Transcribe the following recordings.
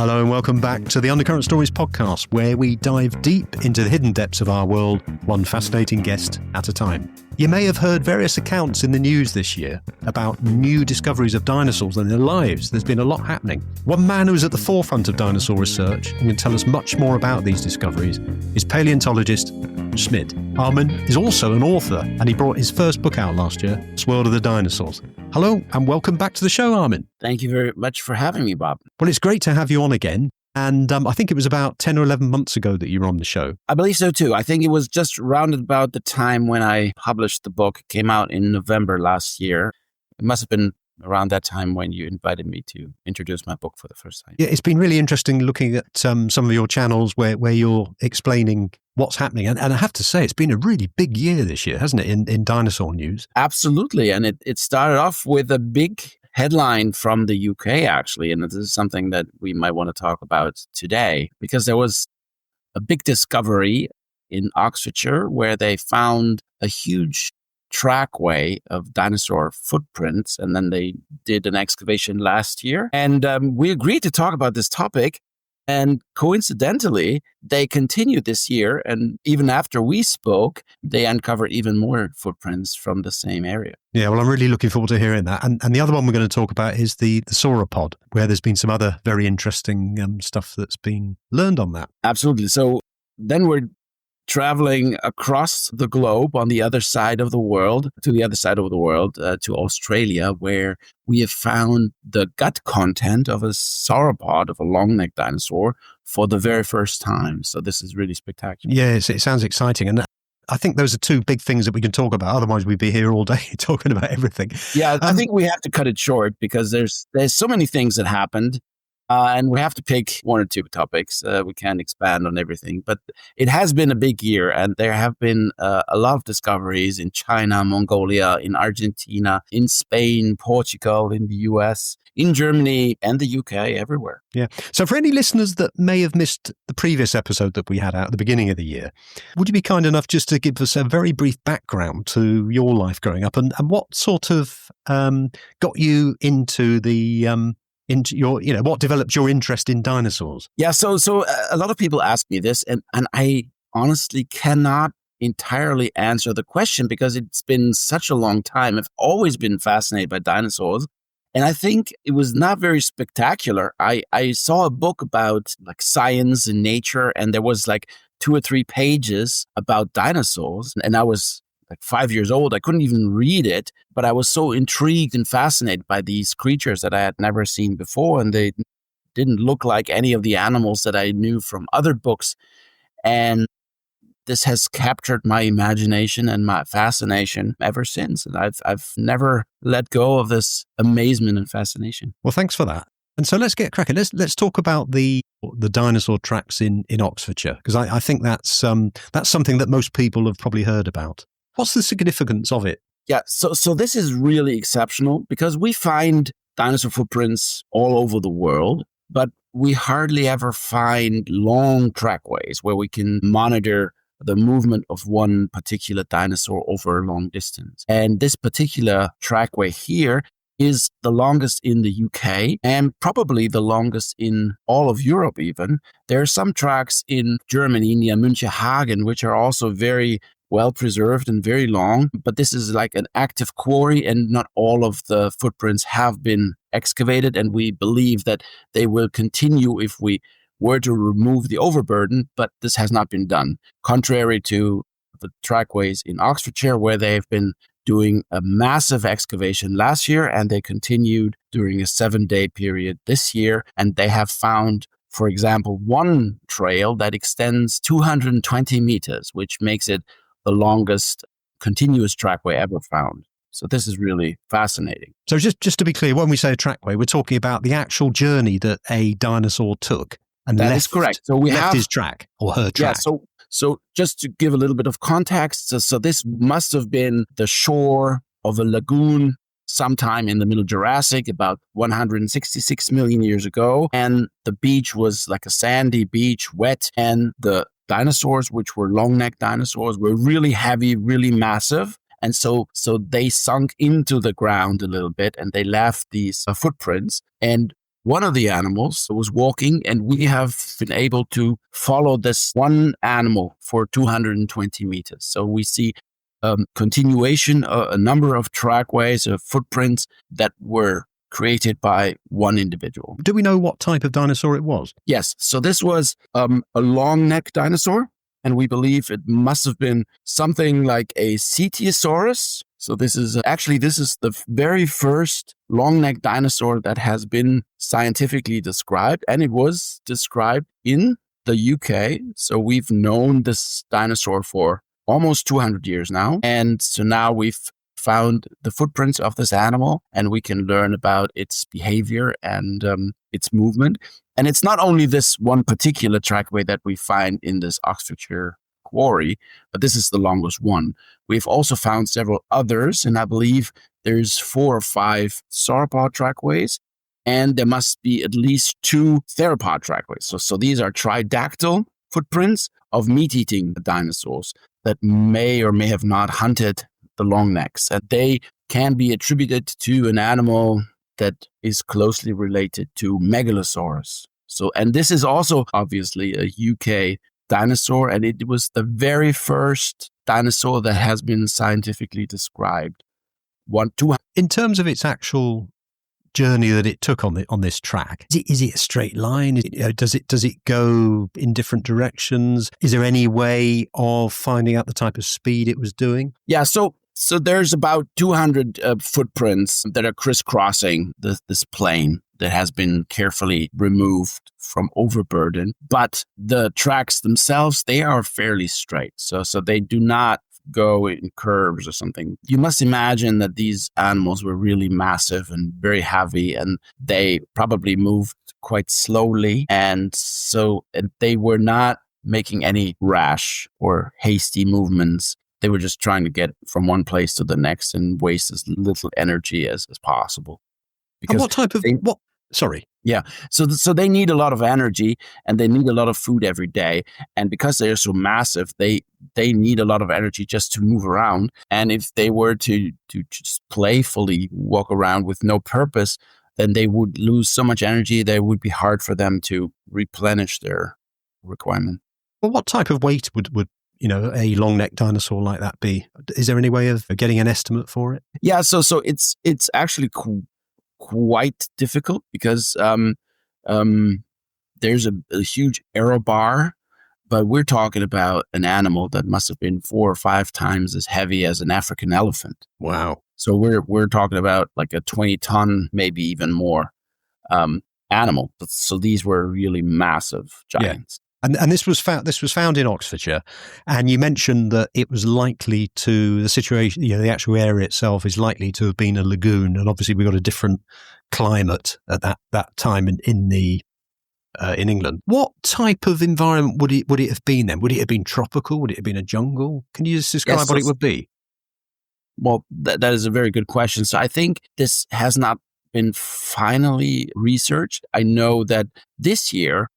Hello and welcome back to the Undercurrent Stories podcast, where we dive deep into the hidden depths of our world, one fascinating guest at a time. You may have heard various accounts in the news this year about new discoveries of dinosaurs and their lives. There's been a lot happening. One man who's at the forefront of dinosaur research and can tell us much more about these discoveries is paleontologist Schmitt. Armin is also an author, and he brought his first book out last year, World of the Dinosaurs. Hello and welcome back to the show, Armin. Thank you very much for having me, Bob. Well, it's great to have you on again. And I think it was about 10 or 11 months ago that you were on the show. I believe so, too. I think it was just around about the time when I published the book. It came out in November last year. It must have been around that time when you invited me to introduce my book for the first time. Yeah, it's been really interesting looking at some of your channels where you're explaining what's happening. And I have to say, it's been a really big year this year, hasn't it, in dinosaur news? Absolutely. And it started off with a big headline from the UK, actually. And this is something that we might want to talk about today, because there was a big discovery in Oxfordshire where they found a huge trackway of dinosaur footprints. And then they did an excavation last year. And we agreed to talk about this topic. And coincidentally, they continued this year. And even after we spoke, they uncovered even more footprints from the same area. Yeah, well, I'm really looking forward to hearing that. And the other one we're going to talk about is the sauropod, where there's been some other very interesting stuff that's been learned on that. Absolutely. So then we're traveling across the globe on the other side of the world, to Australia, where we have found the gut content of a sauropod, of a long-necked dinosaur, for the very first time. So this is really spectacular. Yes, it sounds exciting. And I think those are two big things that we can talk about. Otherwise, we'd be here all day talking about everything. Yeah, I think we have to cut it short because there's so many things that happened. And we have to pick one or two topics. We can't expand on everything. But it has been a big year, and there have been a lot of discoveries in China, Mongolia, in Argentina, in Spain, Portugal, in the US, in Germany, and the UK, everywhere. Yeah. So for any listeners that may have missed the previous episode that we had out at the beginning of the year, would you be kind enough just to give us a very brief background to your life growing up and what sort of got you into into your, what developed your interest in dinosaurs? Yeah, so a lot of people ask me this, and I honestly cannot entirely answer the question because it's been such a long time. I've always been fascinated by dinosaurs, and I think it was not very spectacular. I saw a book about like science and nature, and there was like 2 or 3 pages about dinosaurs, and I was like 5 years old. I couldn't even read it, but I was so intrigued and fascinated by these creatures that I had never seen before. And they didn't look like any of the animals that I knew from other books. And this has captured my imagination and my fascination ever since. And I've never let go of this amazement and fascination. Well, thanks for that. And so let's get cracking. Let's talk about the dinosaur tracks in Oxfordshire, because I think that's something that most people have probably heard about. What's the significance of it? Yeah, so this is really exceptional because we find dinosaur footprints all over the world, but we hardly ever find long trackways where we can monitor the movement of one particular dinosaur over a long distance. And this particular trackway here is the longest in the UK and probably the longest in all of Europe even. There are some tracks in Germany near München, which are also very well preserved and very long, but this is like an active quarry and not all of the footprints have been excavated, and we believe that they will continue if we were to remove the overburden, but this has not been done. Contrary to the trackways in Oxfordshire, where they've been doing a massive excavation last year, and they continued during a 7-day period this year, and they have found, for example, one trail that extends 220 meters, which makes it the longest continuous trackway ever found. So this is really fascinating. So just to be clear, when we say a trackway, we're talking about the actual journey that a dinosaur took and that is correct. So we left his track or her track. Yeah, so just to give a little bit of context, so this must have been the shore of a lagoon sometime in the middle Jurassic, about 166 million years ago. And the beach was like a sandy beach, wet, and the dinosaurs, which were long-necked dinosaurs, were really heavy, really massive. And so they sunk into the ground a little bit and they left these footprints. And one of the animals was walking, and we have been able to follow this one animal for 220 meters. So we see continuation, a number of trackways, footprints that were created by one individual. Do we know what type of dinosaur it was? Yes. So this was a long neck dinosaur, and we believe it must have been something like a Cetiosaurus. So this is the very first long neck dinosaur that has been scientifically described, and it was described in the UK. So we've known this dinosaur for almost 200 years now. And so now we've found the footprints of this animal, and we can learn about its behavior and its movement. And it's not only this one particular trackway that we find in this Oxfordshire quarry, but this is the longest one. We've also found several others, and I believe there's 4 or 5 sauropod trackways, and there must be at least 2 theropod trackways. So these are tridactyl footprints of meat-eating dinosaurs that may or may have not hunted the long necks. And they can be attributed to an animal that is closely related to Megalosaurus. So, and this is also obviously a UK dinosaur, and it was the very first dinosaur that has been scientifically described. In terms of its actual journey that it took on this track, is it a straight line? Does it go in different directions? Is there any way of finding out the type of speed it was doing? Yeah, so there's about 200 footprints that are crisscrossing this plane that has been carefully removed from overburden. But the tracks themselves, they are fairly straight. So they do not go in curves or something. You must imagine that these animals were really massive and very heavy, and they probably moved quite slowly. And so they were not making any rash or hasty movements. They were just trying to get from one place to the next and waste as little energy as possible. Because and what type of... Sorry. Yeah. So they need a lot of energy, and they need a lot of food every day. And because they are so massive, they need a lot of energy just to move around. And if they were to just playfully walk around with no purpose, then they would lose so much energy that it would be hard for them to replenish their requirement. Well, what type of weight would a long-necked dinosaur like that be? Is there any way of getting an estimate for it? Yeah. So it's actually quite difficult because there's a huge error bar, but we're talking about an animal that must have been 4 or 5 times as heavy as an African elephant. Wow. So we're talking about like a 20-ton, maybe even more animal. So these were really massive giants. Yeah. And this was found in Oxfordshire, and you mentioned that it was likely to, the situation, the actual area itself is likely to have been a lagoon, and obviously we got a different climate at that time in England. What type of environment would it have been then? Would it have been tropical? Would it have been a jungle? Can you just describe what it would be? Well, that is a very good question. So I think this has not been finally researched. I know that this year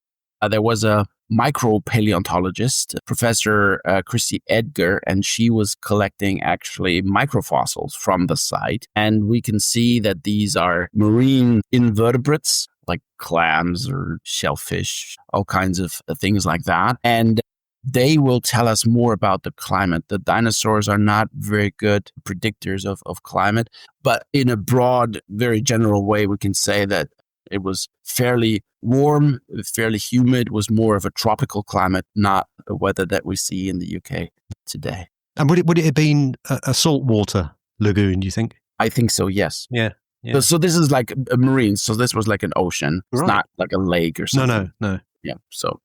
there was a micropaleontologist, Professor Christy Edgar, and she was collecting actually microfossils from the site. And we can see that these are marine invertebrates like clams or shellfish, all kinds of things like that. And they will tell us more about the climate. The dinosaurs are not very good predictors of climate, but in a broad, very general way, we can say that it was fairly warm, fairly humid, was more of a tropical climate, not the weather that we see in the UK today. And would it have been a saltwater lagoon, do you think? I think so, yes. Yeah. Yeah. So this is like a marine. So this was like an ocean. It's not like a lake or something. No. Yeah. So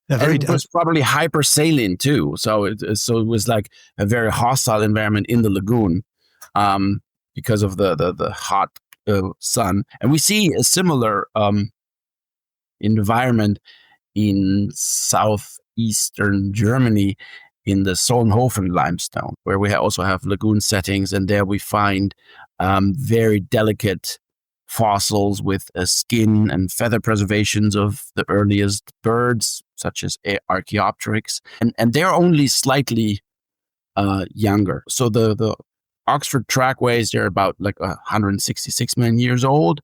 it was probably hypersaline too. So it was like a very hostile environment in the lagoon because of the hot sun. And we see a similar environment in southeastern Germany in the Solnhofen limestone, where we also have lagoon settings, and there we find very delicate fossils with skin and feather preservations of the earliest birds, such as Archaeopteryx, and they're only slightly younger. So the Oxford trackways, they're about like 166 million years old.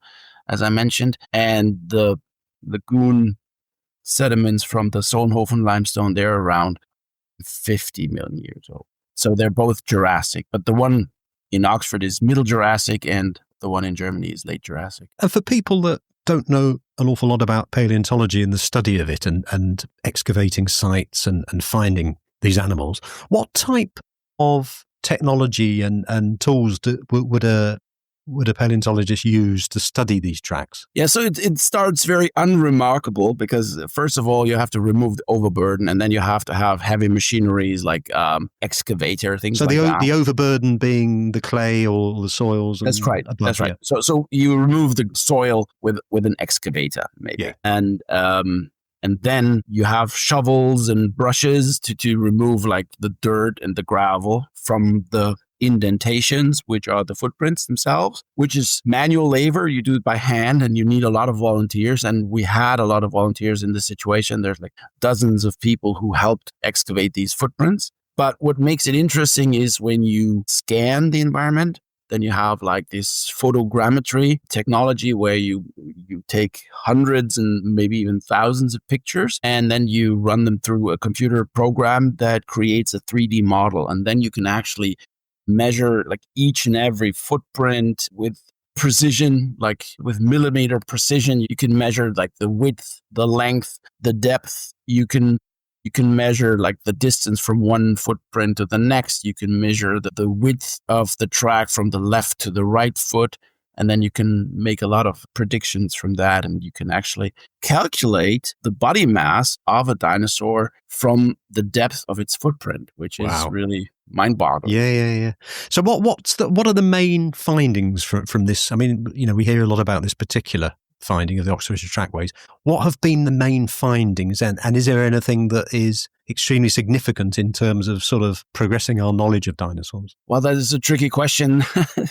as I mentioned, and the lagoon sediments from the Solnhofen limestone, they're around 50 million years old. So they're both Jurassic, but the one in Oxford is Middle Jurassic and the one in Germany is Late Jurassic. And for people that don't know an awful lot about paleontology and the study of it and excavating sites and finding these animals, what type of technology and tools would a paleontologist use to study these tracks? Yeah, so it starts very unremarkable because, first of all, you have to remove the overburden, and then you have to have heavy machineries like excavator, things like that. So the overburden being the clay or the soils? That's right. That's right. So you remove the soil with an excavator, maybe. Yeah. And then you have shovels and brushes to remove like the dirt and the gravel from the indentations, which are the footprints themselves, which is manual labor. You do it by hand and you need a lot of volunteers. And we had a lot of volunteers in this situation. There's like dozens of people who helped excavate these footprints. But what makes it interesting is when you scan the environment, then you have like this photogrammetry technology where you take hundreds and maybe even thousands of pictures, and then you run them through a computer program that creates a 3D model. And then you can actually measure like each and every footprint with precision, like with millimeter precision. You can measure like the width, the length, the depth. You can measure like the distance from one footprint to the next. You can measure the width of the track from the left to the right foot. And then you can make a lot of predictions from that. And you can actually calculate the body mass of a dinosaur from the depth of its footprint, which is really mind-boggling. Yeah. So what are the main findings from this? I mean, we hear a lot about this particular finding of the Oxfordshire trackways. What have been the main findings, and is there anything that is extremely significant in terms of sort of progressing our knowledge of dinosaurs? Well, that is a tricky question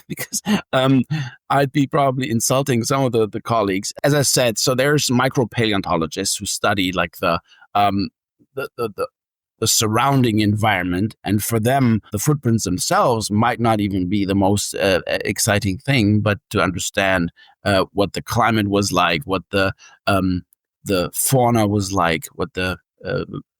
because I'd be probably insulting some of the colleagues. As I said, so there's micropaleontologists who study like the surrounding environment, and for them, the footprints themselves might not even be the most exciting thing, but to understand what the climate was like, what the fauna was like, what the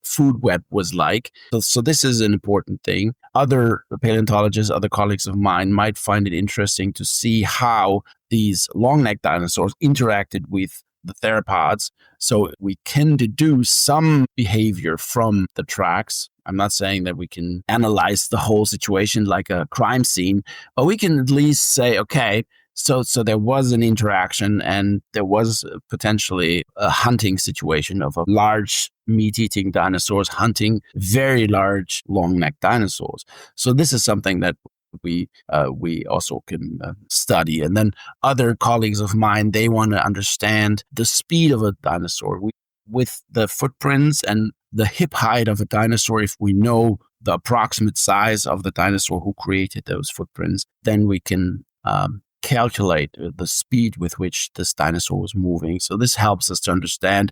food web was like. So this is an important thing. Other paleontologists, other colleagues of mine might find it interesting to see how these long-necked dinosaurs interacted with the theropods. So we can deduce some behavior from the tracks. I'm not saying that we can analyze the whole situation like a crime scene, but we can at least say, okay, so there was an interaction and there was potentially a hunting situation of a large meat-eating dinosaurs hunting very large long-necked dinosaurs. So this is something that we also can study. And then other colleagues of mine, they want to understand the speed of a dinosaur. With the footprints and the hip height of a dinosaur, if we know the approximate size of the dinosaur who created those footprints, then we can calculate the speed with which this dinosaur was moving. So this helps us to understand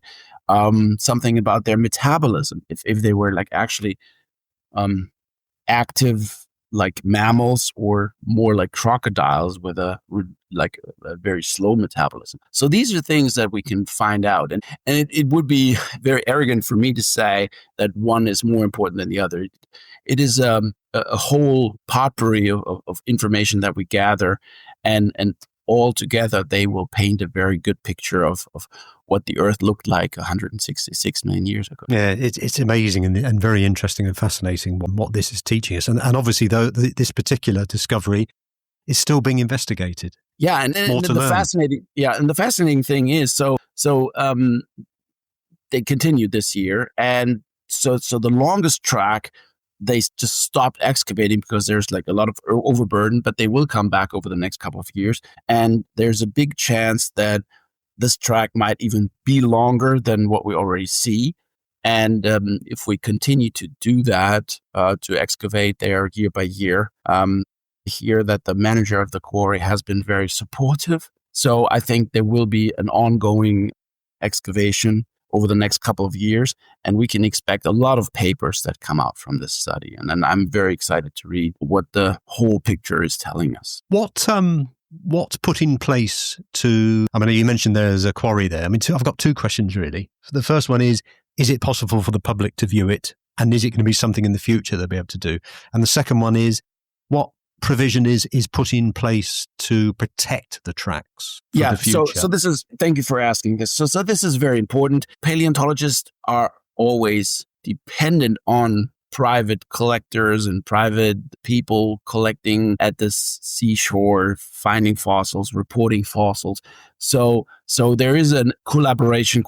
something about their metabolism. If they were like actually active like mammals or more like crocodiles with a very slow metabolism. So these are things that we can find out. And it would be very arrogant for me to say that one is more important than the other. It is a whole potpourri of information that we gather, and all together they will paint a very good picture of what the Earth looked like 166 million years ago. Yeah, it's amazing and very interesting and fascinating what this is teaching us. And obviously, though, this particular discovery is still being investigated. Yeah, and the fascinating thing is, so they continued this year, and so the longest track, they just stopped excavating because there's like a lot of overburden, but they will come back over the next couple of years. And there's a big chance that this track might even be longer than what we already see. And if we continue to do that, to excavate there year by year, I hear that the manager of the quarry has been very supportive. So I think there will be an ongoing excavation over the next couple of years, and we can expect a lot of papers that come out from this study. And then I'm very excited to read what the whole picture is telling us. What what's put in place to, I mean, you mentioned there's a quarry there. I mean, I've got two questions really. The first one is it possible for the public to view it? And is it going to be something in the future they'll be able to do? And the second one is, what provision is put in place to protect the tracks for the future? So this is, thank you for asking this. So this is very important. Paleontologists are always dependent on private collectors and private people collecting at the seashore, finding fossils, reporting fossils. So there is a cooperation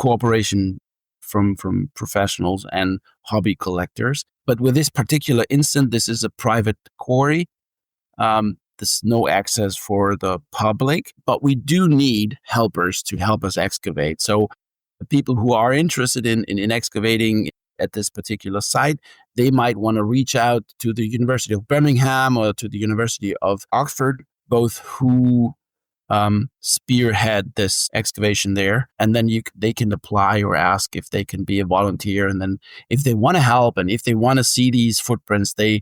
from professionals and hobby collectors. But with this particular instance, this is a private quarry. There's no access for the public, but we do need helpers to help us excavate. So the people who are interested in excavating at this particular site, they might want to reach out to the University of Birmingham or to the University of Oxford, both who spearhead this excavation there. And then they can apply or ask if they can be a volunteer. And then if they want to help and if they want to see these footprints, they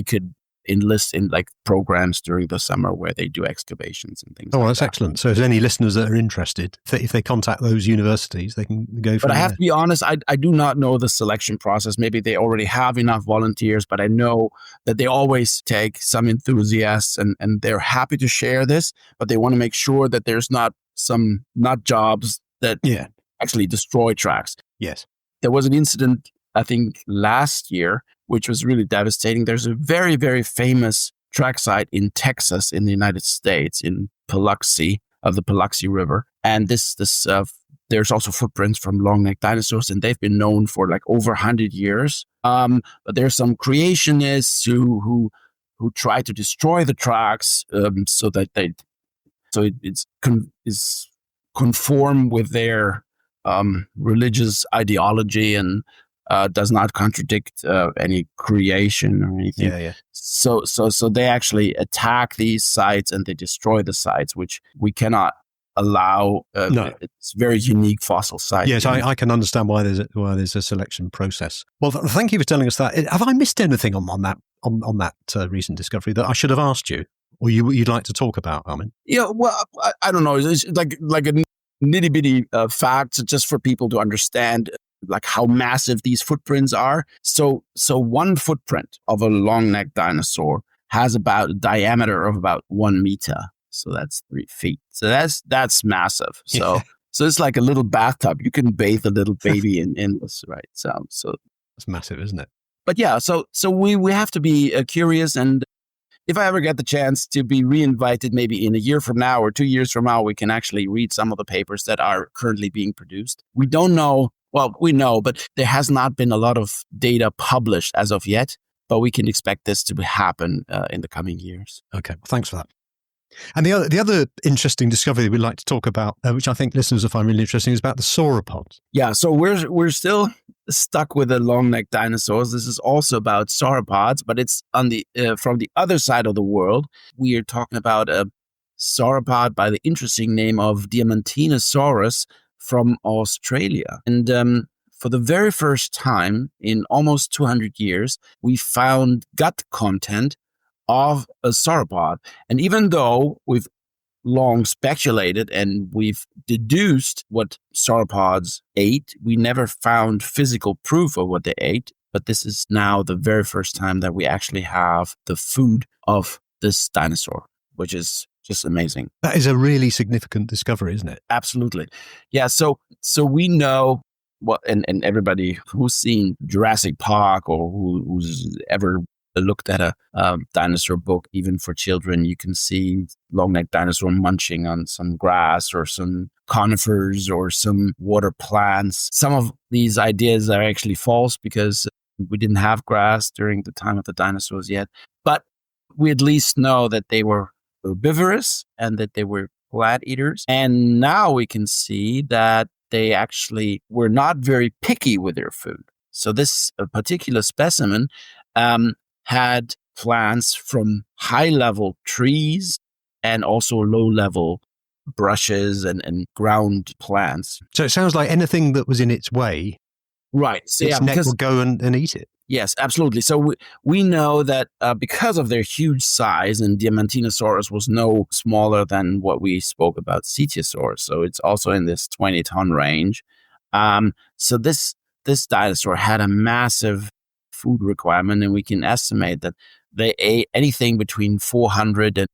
could enlist in like programs during the summer where they do excavations and things. That's excellent. So if there's any listeners that are interested, if they contact those universities, they can go from there. But I have to be honest, I do not know the selection process. Maybe they already have enough volunteers, but I know that they always take some enthusiasts and they're happy to share this, but they want to make sure that there's not jobs that actually destroy tracks. Yes. There was an incident, I think, last year, which was really devastating. There's a very, very famous track site in Texas in the United States, in Biloxi, of the Biloxi River. And there's also footprints from long-necked dinosaurs, and they've been known for like over 100 years. But there's some creationists who try to destroy the tracks so it's conform with their religious ideology and does not contradict any creation or anything. Yeah. So they actually attack these sites and they destroy the sites, which we cannot allow. No. It's a very unique fossil site. Yes, I can understand why there's a selection process. Well, thank you for telling us that. Have I missed anything on that recent discovery that I should have asked you, or you'd like to talk about, Armin? Yeah, well, I don't know. It's like a nitty bitty fact just for people to understand like how massive these footprints are. So one footprint of a long-necked dinosaur has about a diameter of about 1 meter. So that's 3 feet. So that's massive. So it's like a little bathtub. You can bathe a little baby in this, right? So that's massive, isn't it? But yeah, so we have to be curious, and if I ever get the chance to be reinvited, maybe in a year from now or 2 years from now, we can actually read some of the papers that are currently being produced. We don't know. Well, we know, but there has not been a lot of data published as of yet, but we can expect this to happen in the coming years. Okay, well, thanks for that. And the other interesting discovery we'd like to talk about, which I think listeners will find really interesting, is about the sauropods. Yeah, so we're still stuck with the long-necked dinosaurs. This is also about sauropods, but it's on the from the other side of the world. We are talking about a sauropod by the interesting name of Diamantinosaurus from Australia. And for the very first time in almost 200 years, we found gut content of a sauropod. And even though we've long speculated and we've deduced what sauropods ate, we never found physical proof of what they ate. But this is now the very first time that we actually have the food of this dinosaur, which is just amazing. That is a really significant discovery, isn't it? Absolutely. Yeah. So we know what, and everybody who's seen Jurassic Park or who's ever looked at a dinosaur book, even for children, you can see long-necked dinosaur munching on some grass or some conifers or some water plants. Some of these ideas are actually false because we didn't have grass during the time of the dinosaurs yet. But we at least know that they were herbivorous and that they were plant eaters. And now we can see that they actually were not very picky with their food. So this particular specimen had plants from high-level trees and also low-level brushes and ground plants. So it sounds like anything that was in its way, right? So its neck would go and eat it. Yes, absolutely. So we know that because of their huge size, and Diamantinosaurus was no smaller than what we spoke about, Cetiosaurus. So it's also in this 20-ton range. So this dinosaur had a massive food requirement, and we can estimate that they ate anything between 400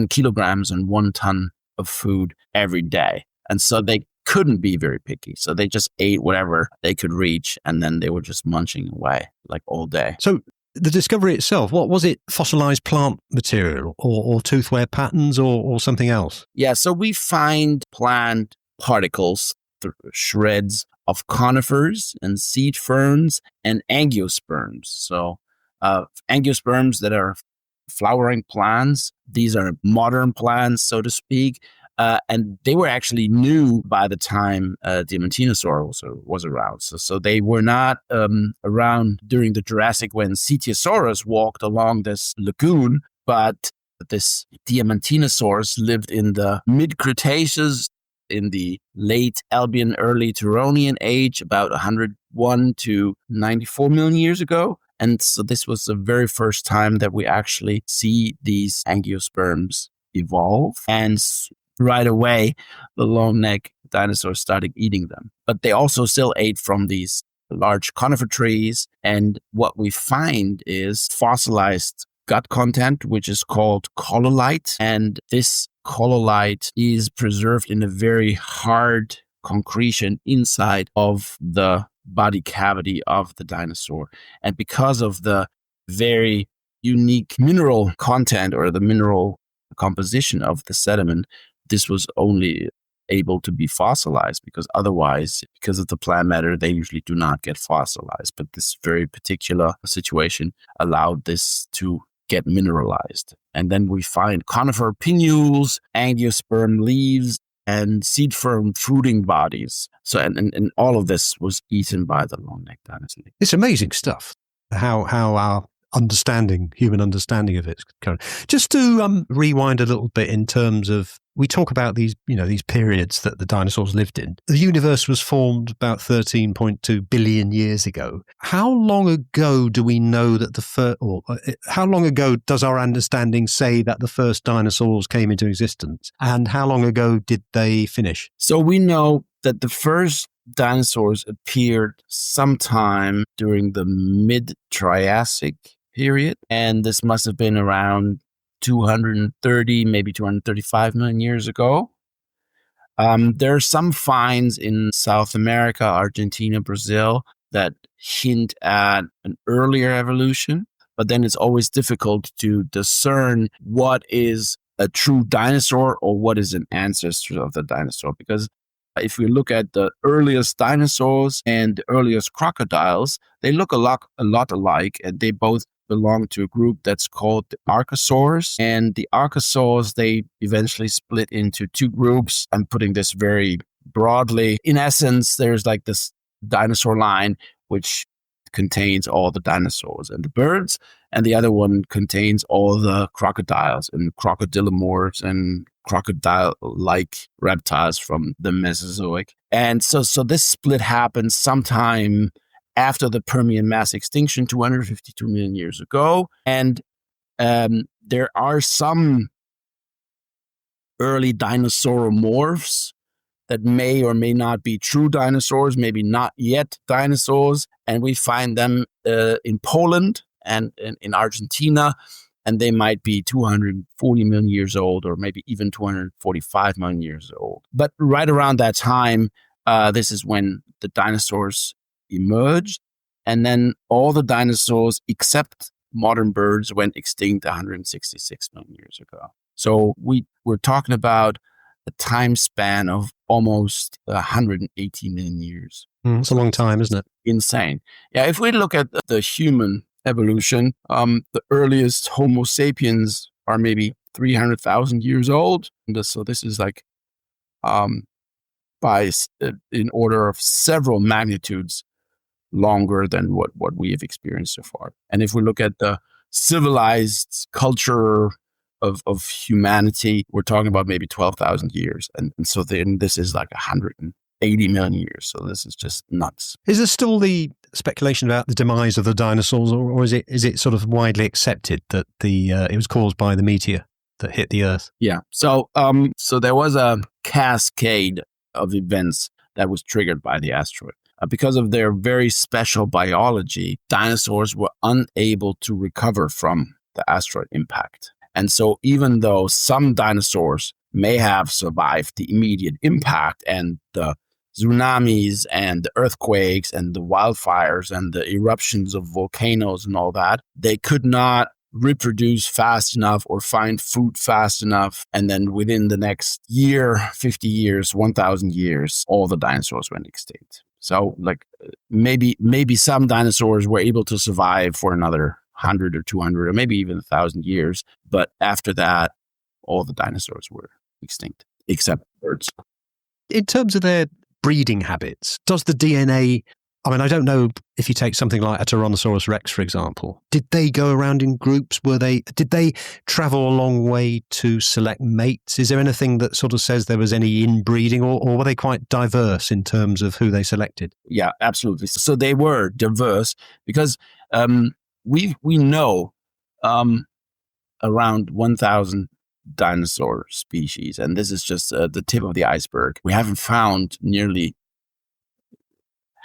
kilograms and 1 ton of food every day. And so they couldn't be very picky. So they just ate whatever they could reach, and then they were just munching away like all day. So the discovery itself, what was it? Fossilized plant material or tooth wear patterns or something else? Yeah, so we find plant particles, shreds of conifers and seed ferns and angiosperms. So angiosperms that are flowering plants. These are modern plants, so to speak. And they were actually new by the time Diamantinosaur was around. So they were not around during the Jurassic when Cetiosaurus walked along this lagoon, but this Diamantinosaurus lived in the mid-Cretaceous, in the late Albian, early Turonian age, about 101 to 94 million years ago. And so this was the very first time that we actually see these angiosperms evolve. And right away, the long neck dinosaurs started eating them. But they also still ate from these large conifer trees. And what we find is fossilized gut content, which is called collolyte. And this collolyte is preserved in a very hard concretion inside of the body cavity of the dinosaur. And because of the very unique mineral content or the mineral composition of the sediment, this was only able to be fossilized, because otherwise, because of the plant matter, they usually do not get fossilized. But this very particular situation allowed this to get mineralized. And then we find conifer pinnules, angiosperm leaves, and seed fern fruiting bodies. So, and all of this was eaten by the long neck dinosaur. It's amazing stuff. How our human understanding of it. Just to rewind a little bit in terms of, we talk about these periods that the dinosaurs lived in. The universe was formed about 13.2 billion years ago. How long ago do we know that how long ago does our understanding say that the first dinosaurs came into existence? And how long ago did they finish? So we know that the first dinosaurs appeared sometime during the mid-Triassic period, and this must have been around 230, maybe 235 million years ago. There are some finds in South America, Argentina, Brazil, that hint at an earlier evolution, but then it's always difficult to discern what is a true dinosaur or what is an ancestor of the dinosaur. Because if we look at the earliest dinosaurs and the earliest crocodiles, they look a lot alike, and they both belong to a group that's called the archosaurs. And the archosaurs, they eventually split into two groups. I'm putting this very broadly. In essence, there's like this dinosaur line, which contains all the dinosaurs and the birds, and the other one contains all the crocodiles and crocodilomorphs and crocodile-like reptiles from the Mesozoic. And so this split happened sometime after the Permian mass extinction, 252 million years ago. And there are some early dinosauromorphs that may or may not be true dinosaurs, maybe not yet dinosaurs. And we find them in Poland and in Argentina, and they might be 240 million years old, or maybe even 245 million years old. But right around that time, this is when the dinosaurs emerged, and then all the dinosaurs except modern birds went extinct 166 million years ago. So we're talking about a time span of almost 180 million years. It's a long time, isn't it? Insane. Yeah, if we look at the human evolution, the earliest Homo sapiens are maybe 300,000 years old. So this is like in order of several magnitudes longer than what we have experienced so far. And if we look at the civilized culture of humanity, we're talking about maybe 12,000 years. And so then this is like 180 million years. So this is just nuts. Is there still the speculation about the demise of the dinosaurs, or is it sort of widely accepted that it was caused by the meteor that hit the Earth? Yeah. So there was a cascade of events that was triggered by the asteroid. Because of their very special biology, dinosaurs were unable to recover from the asteroid impact. And so even though some dinosaurs may have survived the immediate impact and the tsunamis and the earthquakes and the wildfires and the eruptions of volcanoes and all that, they could not reproduce fast enough or find food fast enough. And then within the next year, 50 years, 1,000 years, all the dinosaurs went extinct. So like maybe some dinosaurs were able to survive for another 100 or 200 or maybe even 1,000 years. But after that, all the dinosaurs were extinct, except birds. In terms of their breeding habits, does the DNA, I mean, I don't know if you take something like a Tyrannosaurus rex, for example, did they go around in groups? Did they travel a long way to select mates? Is there anything that sort of says there was any inbreeding, or were they quite diverse in terms of who they selected? Yeah, absolutely. So they were diverse because we know around 1,000 dinosaur species, and this is just the tip of the iceberg. We haven't found nearly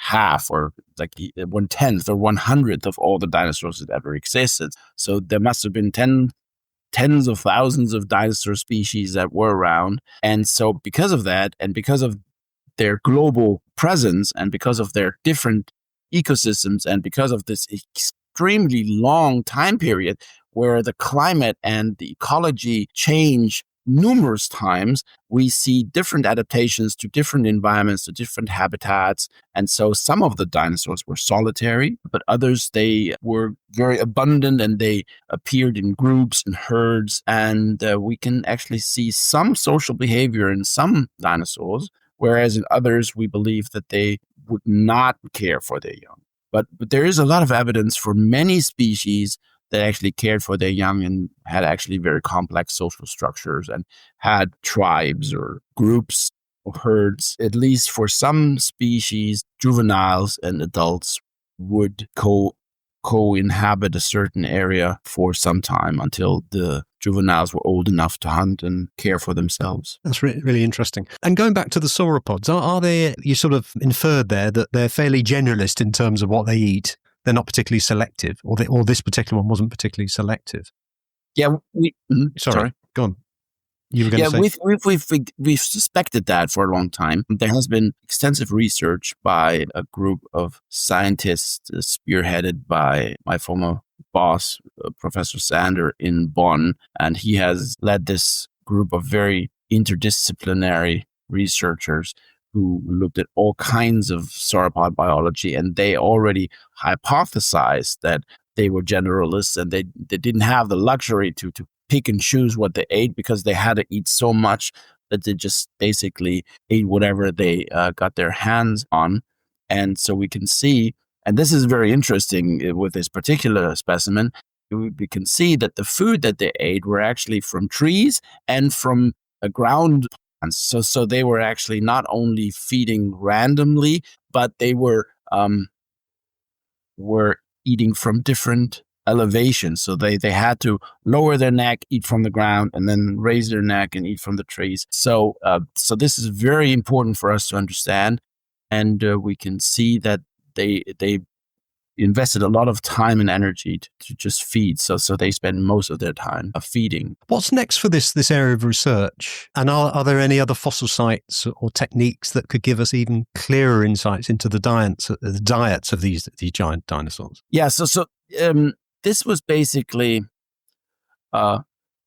half or like 1/10 or 1/100th of all the dinosaurs that ever existed. So there must have been tens of thousands of dinosaur species that were around. And so because of that, and because of their global presence, and because of their different ecosystems, and because of this extremely long time period where the climate and the ecology change numerous times, we see different adaptations to different environments, to different habitats. And so some of the dinosaurs were solitary, but others, they were very abundant and they appeared in groups and herds. And we can actually see some social behavior in some dinosaurs, whereas in others, we believe that they would not care for their young. But there is a lot of evidence for many species that actually cared for their young and had actually very complex social structures and had tribes or groups or herds. At least for some species, juveniles and adults would co-inhabit a certain area for some time until the juveniles were old enough to hunt and care for themselves. That's really interesting. And going back to the sauropods, are they, you sort of inferred there that they're fairly generalist in terms of what they eat? They're not particularly selective, or this particular one wasn't particularly selective. Yeah, sorry, go on. You were going to say? We've suspected that for a long time. There has been extensive research by a group of scientists spearheaded by my former boss, Professor Sander in Bonn, and he has led this group of very interdisciplinary researchers who looked at all kinds of sauropod biology, and they already hypothesized that they were generalists and they didn't have the luxury to pick and choose what they ate because they had to eat so much that they just basically ate whatever they got their hands on. And so we can see, and this is very interesting with this particular specimen, we can see that the food that they ate were actually from trees and from ground. And so they were actually not only feeding randomly, but they were eating from different elevations. So they had to lower their neck, eat from the ground, and then raise their neck and eat from the trees. So this is very important for us to understand. And we can see that they invested a lot of time and energy to just feed. So they spend most of their time feeding. What's next for this area of research? And are there any other fossil sites or techniques that could give us even clearer insights into the diets of these giant dinosaurs? Yeah. So this was basically a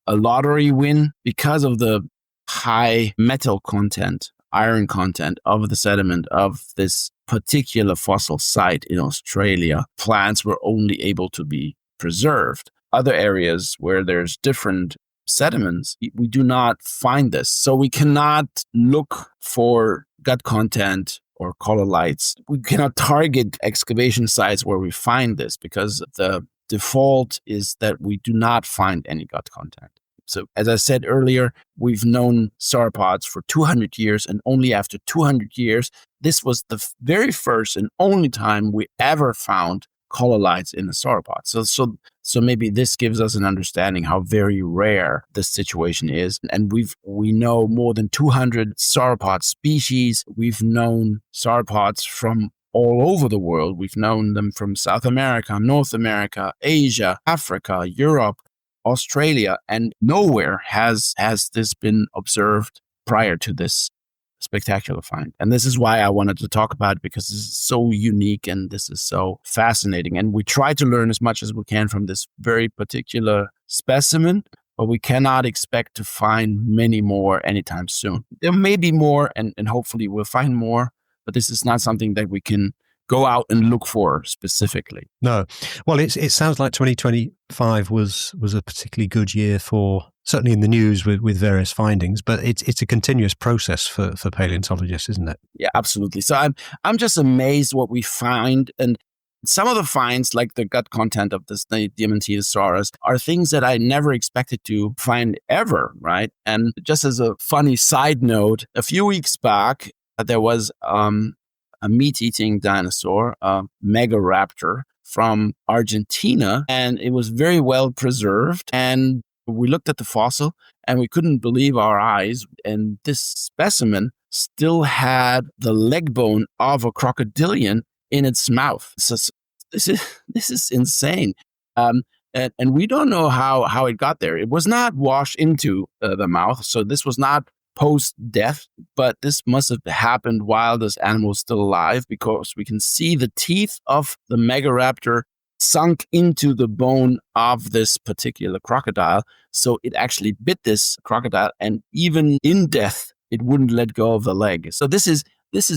lottery win because of the high metal content, iron content of the sediment of this particular fossil site in Australia. Plants were only able to be preserved. Other areas where there's different sediments, we do not find this. So we cannot look for gut content or colloids. We cannot target excavation sites where we find this because the default is that we do not find any gut content. So as I said earlier, we've known sauropods for 200 years, and only after 200 years, this was the very first and only time we ever found colloids in a sauropod. So maybe this gives us an understanding how very rare this situation is. And we know more than 200 sauropod species. We've known sauropods from all over the world. We've known them from South America, North America, Asia, Africa, Europe, Australia, and nowhere has this been observed prior to this spectacular find. And this is why I wanted to talk about it, because this is so unique and this is so fascinating. And we try to learn as much as we can from this very particular specimen, but we cannot expect to find many more anytime soon. There may be more, and hopefully we'll find more, but this is not something that we can go out and look for specifically. No. Well, it sounds like 2025 was a particularly good year for, certainly in the news with various findings, but it's a continuous process for paleontologists, isn't it? Yeah, absolutely. So I'm just amazed what we find. And some of the finds, like the gut content of this Diamantidosaurus, are things that I never expected to find ever, right? And just as a funny side note, a few weeks back, there was a meat-eating dinosaur, a megaraptor from Argentina, and it was very well preserved. And we looked at the fossil, and we couldn't believe our eyes. And this specimen still had the leg bone of a crocodilian in its mouth. So this is insane. And we don't know how it got there. It was not washed into the mouth, so this was not post-death, but this must have happened while this animal was still alive, because we can see the teeth of the megaraptor sunk into the bone of this particular crocodile. So it actually bit this crocodile, and even in death, it wouldn't let go of the leg. So this is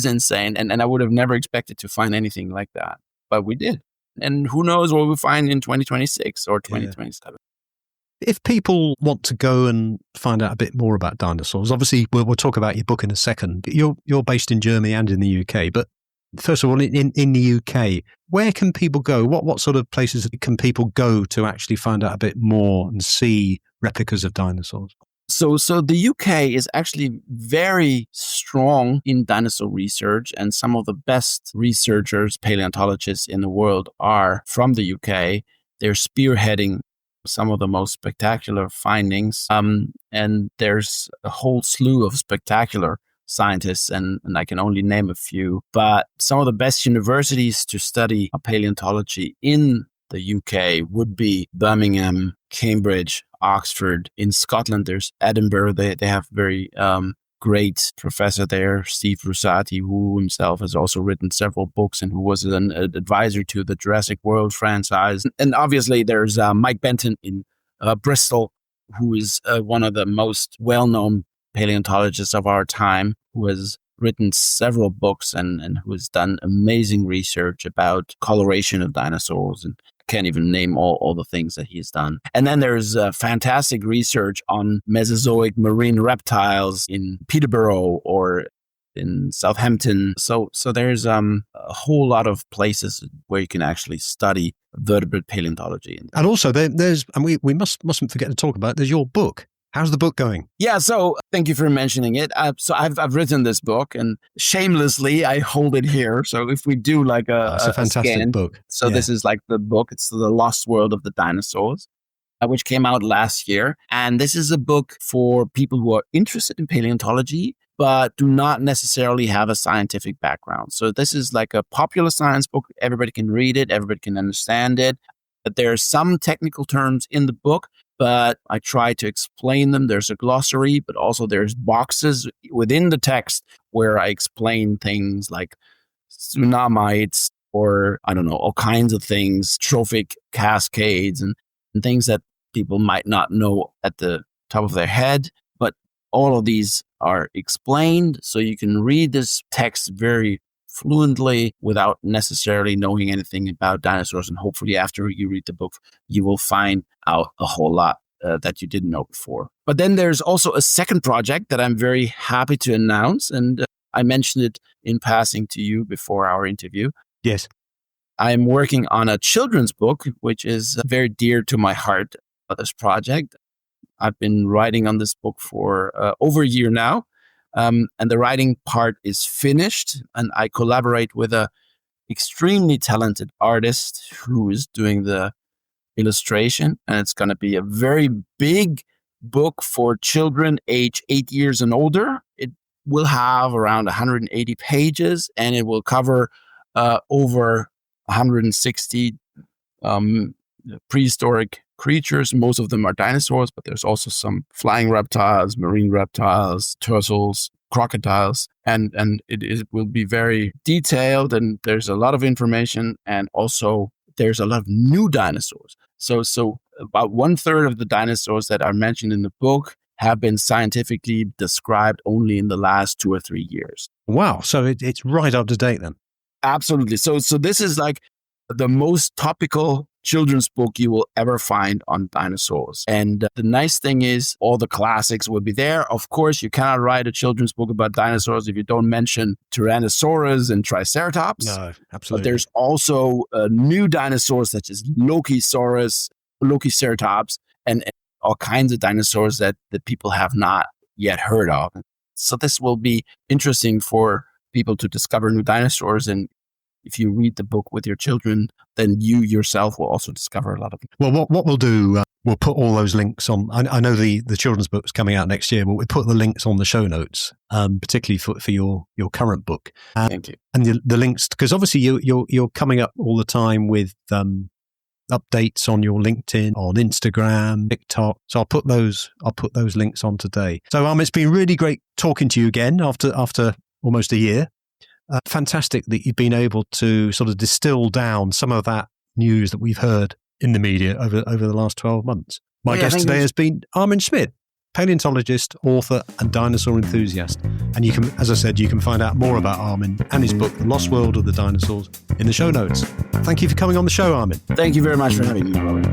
insane, and I would have never expected to find anything like that, but we did. And who knows what we'll find in 2026 or 2027. Yeah. If people want to go and find out a bit more about dinosaurs, obviously we'll talk about your book in a second. You're based in Germany and in the UK, but first of all, in the UK, where can people go? What sort of places can people go to actually find out a bit more and see replicas of dinosaurs? So the UK is actually very strong in dinosaur research, and some of the best researchers, paleontologists in the world are from the UK. They're spearheading some of the most spectacular findings. And there's a whole slew of spectacular scientists, and I can only name a few. But some of the best universities to study paleontology in the UK would be Birmingham, Cambridge, Oxford. In Scotland, there's Edinburgh. They have very great professor there, Steve Russati, who himself has also written several books and who was an advisor to the Jurassic World franchise. And obviously there's Mike Benton in Bristol, who is one of the most well-known paleontologists of our time, who has written several books and who has done amazing research about coloration of dinosaurs, and can't even name all the things that he's done. And then there's fantastic research on Mesozoic marine reptiles in Peterborough or in Southampton. So there's a whole lot of places where you can actually study vertebrate paleontology. And also there's, and we mustn't forget to talk about, there's your book. How's the book going? Yeah, so thank you for mentioning it. So I've written this book, and shamelessly I hold it here. So if we do like it's a fantastic scan, book. So this is like the book. It's The Lost World of the Dinosaurs, which came out last year. And this is a book for people who are interested in paleontology, but do not necessarily have a scientific background. So this is like a popular science book. Everybody can read it. Everybody can understand it. But there are some technical terms in the book, but I try to explain them. There's a glossary, but also there's boxes within the text where I explain things like tsunamites or, I don't know, all kinds of things, trophic cascades and things that people might not know at the top of their head. But all of these are explained, so you can read this text very fluently without necessarily knowing anything about dinosaurs. And hopefully after you read the book, you will find out a whole lot that you didn't know before. But then there's also a second project that I'm very happy to announce. And I mentioned it in passing to you before our interview. Yes. I'm working on a children's book, which is very dear to my heart, this project. I've been writing on this book for over a year now. And the writing part is finished. And I collaborate with a extremely talented artist who is doing the illustration. And it's going to be a very big book for children age 8 years and older. It will have around 180 pages, and it will cover over 160 prehistoric creatures. Most of them are dinosaurs, but there's also some flying reptiles, marine reptiles, turtles, crocodiles, and it will be very detailed, and there's a lot of information, and also there's a lot of new dinosaurs. So about 1/3 of the dinosaurs that are mentioned in the book have been scientifically described only in the last 2 or 3 years. Wow. So it's right up to date then. Absolutely. So this is like the most topical children's book you will ever find on dinosaurs. And the nice thing is all the classics will be there. Of course, you cannot write a children's book about dinosaurs if you don't mention Tyrannosaurus and Triceratops. No, absolutely. But there's also new dinosaurs such as Lokiceratops, and all kinds of dinosaurs that people have not yet heard of. So this will be interesting for people to discover new dinosaurs. And if you read the book with your children, then you yourself will also discover a lot of them. Well, what we'll do, we'll put all those links on. I know the children's book's coming out next year, but we'll put the links on the show notes, particularly for your current book. Thank you. And the links, because obviously you're coming up all the time with updates on your LinkedIn, on Instagram, TikTok. So I'll put those links on today. So it's been really great talking to you again after almost a year. Fantastic that you've been able to sort of distill down some of that news that we've heard in the media over the last 12 months. My guest today has been Armin Schmitt, paleontologist, author, and dinosaur enthusiast. And you can, as I said, you can find out more about Armin and his book, The Lost World of the Dinosaurs, in the show notes. Thank you for coming on the show, Armin. Thank you very much for having me, Robert.